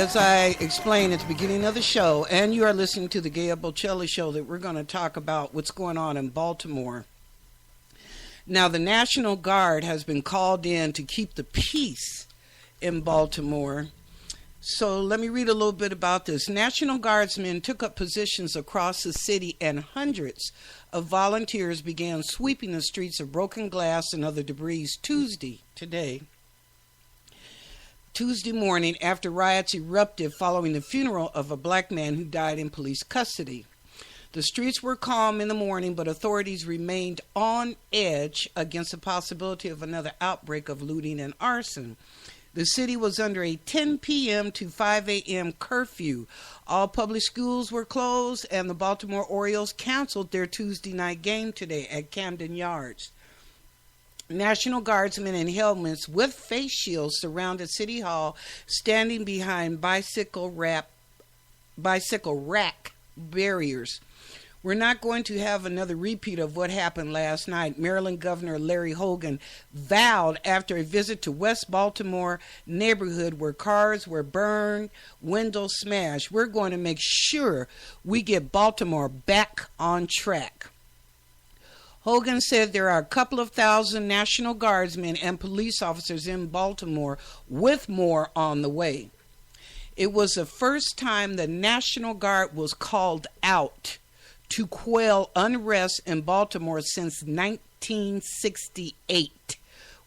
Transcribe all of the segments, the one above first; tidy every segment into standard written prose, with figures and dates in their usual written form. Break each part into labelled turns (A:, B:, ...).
A: as I explained at the beginning of the show, and you are listening to the Gaia Bocelli Show, that we're going to talk about what's going on in Baltimore. Now, the National Guard has been called in to keep the peace in Baltimore. So let me read a little bit about this. National Guardsmen took up positions across the city, and hundreds of volunteers began sweeping the streets of broken glass and other debris Tuesday morning, after riots erupted following the funeral of a black man who died in police custody. The streets were calm in the morning, but authorities remained on edge against the possibility of another outbreak of looting and arson. The city was under a 10 p.m. to 5 a.m. curfew. All public schools were closed, and the Baltimore Orioles canceled their Tuesday night game today at Camden Yards. National Guardsmen in helmets with face shields surrounded City Hall, standing behind bicycle rack barriers. We're not going to have another repeat of what happened last night, Maryland Governor Larry Hogan vowed after a visit to West Baltimore neighborhood where cars were burned, windows smashed. We're going to make sure we get Baltimore back on track. Hogan said there are a couple of thousand National Guardsmen and police officers in Baltimore, with more on the way. It was the first time the National Guard was called out to quell unrest in Baltimore since 1968,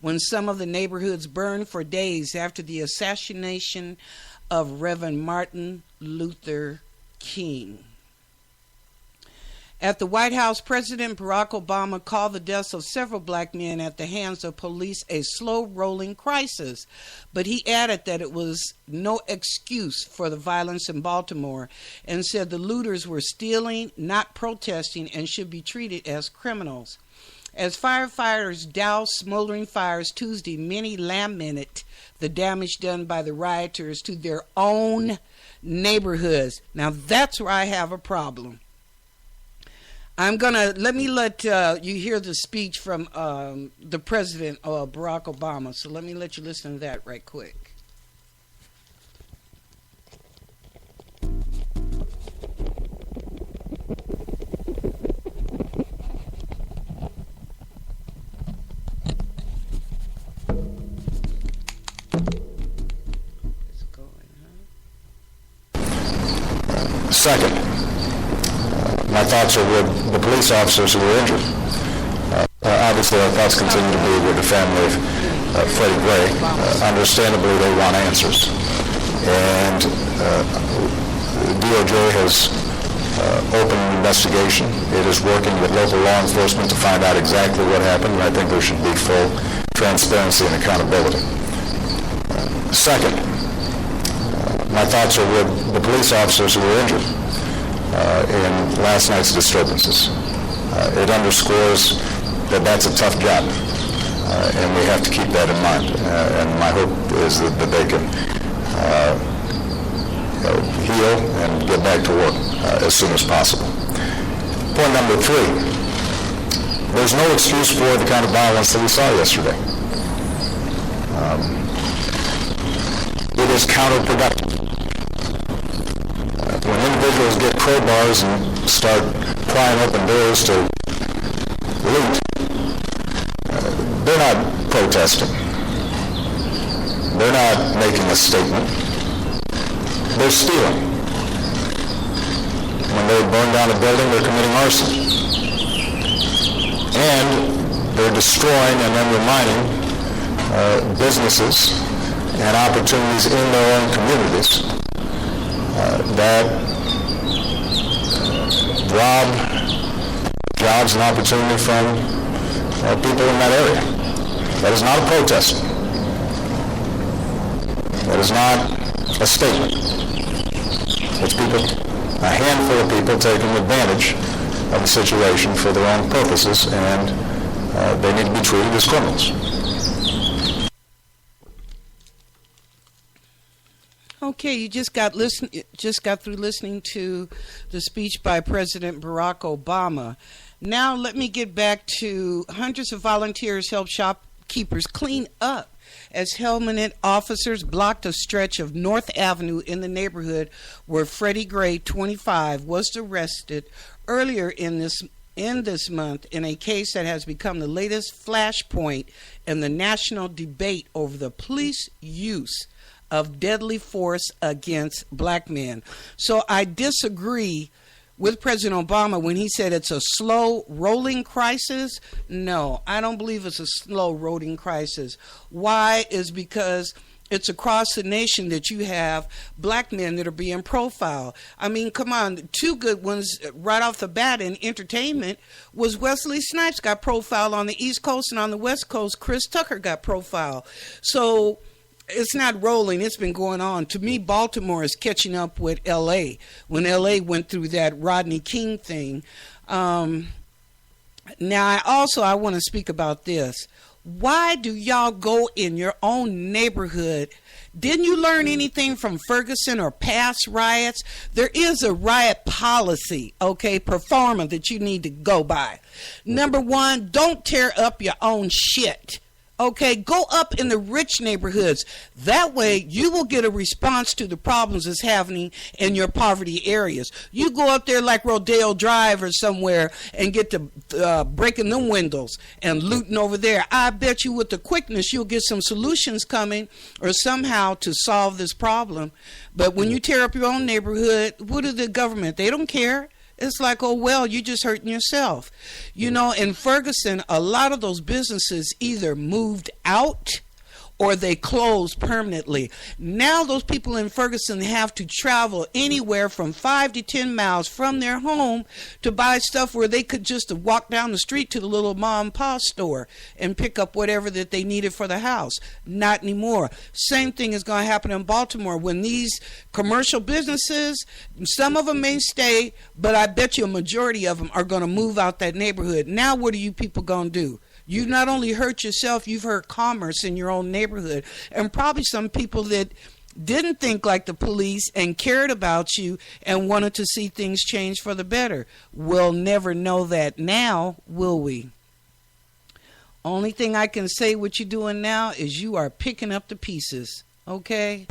A: when some of the neighborhoods burned for days after the assassination of Reverend Martin Luther King. At the White House, President Barack Obama called the deaths of several black men at the hands of police a slow-rolling crisis, but he added that it was no excuse for the violence in Baltimore and said the looters were stealing, not protesting, and should be treated as criminals. As firefighters doused smoldering fires Tuesday, many lamented the damage done by the rioters to their own neighborhoods. Now that's where I have a problem. Let you hear the speech from the President, Barack Obama. So let me let you listen to that right quick.
B: Second, my thoughts are with the police officers who were injured. Obviously, our thoughts continue to be with the family of Freddie Gray. Understandably, they want answers. And DOJ has opened an investigation. It is working with local law enforcement to find out exactly what happened, and I think there should be full transparency and accountability. Second, my thoughts are with the police officers who were injured in last night's disturbances. It underscores that that's a tough job, and we have to keep that in mind. And my hope is that they can heal and get back to work as soon as possible. Point number 3, there's no excuse for the kind of violence that we saw yesterday. It is counterproductive. When individuals get crowbars and start prying open doors to loot, they're not protesting. They're not making a statement. They're stealing. When they burn down a building, they're committing arson. And they're destroying and undermining businesses and opportunities in their own communities that rob jobs and opportunity from people in that area. That is not a protest. That is not a statement. It's people, a handful of people taking advantage of the situation for their own purposes, and they need to be treated as criminals.
A: Okay, you just got through listening to the speech by President Barack Obama. Now let me get back to hundreds of volunteers helped shopkeepers clean up as helmeted officers blocked a stretch of North Avenue in the neighborhood where Freddie Gray, 25, was arrested earlier in this month in a case that has become the latest flashpoint in the national debate over the police use of deadly force against black men. So I disagree with President Obama when he said it's a slow rolling crisis. No, I don't believe it's a slow rolling crisis. Why? Is because it's across the nation that you have black men that are being profiled. I mean, come on, two good ones right off the bat in entertainment was Wesley Snipes got profiled on the East Coast, and on the West Coast, Chris Tucker got profiled. So it's not rolling. It's been going on. To me, Baltimore is catching up with L.A. when L.A. went through that Rodney King thing. Now, I want to speak about this. Why do y'all go in your own neighborhood? Didn't you learn anything from Ferguson or past riots? There is a riot policy, performer that you need to go by. Number one, don't tear up your own shit. Okay, go up in the rich neighborhoods. That way you will get a response to the problems that's happening in your poverty areas. You go up there like Rodeo Drive or somewhere and get to breaking them windows and looting over there. I bet you with the quickness you'll get some solutions coming or somehow to solve this problem. But when you tear up your own neighborhood, what is the government? They don't care. It's like, oh, well, you're just hurting yourself. You know, in Ferguson, a lot of those businesses either moved out or they closed permanently. Now those people in Ferguson have to travel anywhere from 5 to 10 miles from their home to buy stuff where they could just walk down the street to the little mom and pop store and pick up whatever that they needed for the house. Not anymore. Same thing is going to happen in Baltimore when these commercial businesses, some of them may stay, but I bet you a majority of them are going to move out that neighborhood. Now what are you people going to do? You not only hurt yourself, you've hurt commerce in your own neighborhood. And probably some people that didn't think like the police and cared about you and wanted to see things change for the better. We'll never know that now, will we? Only thing I can say what you're doing now is you are picking up the pieces, okay?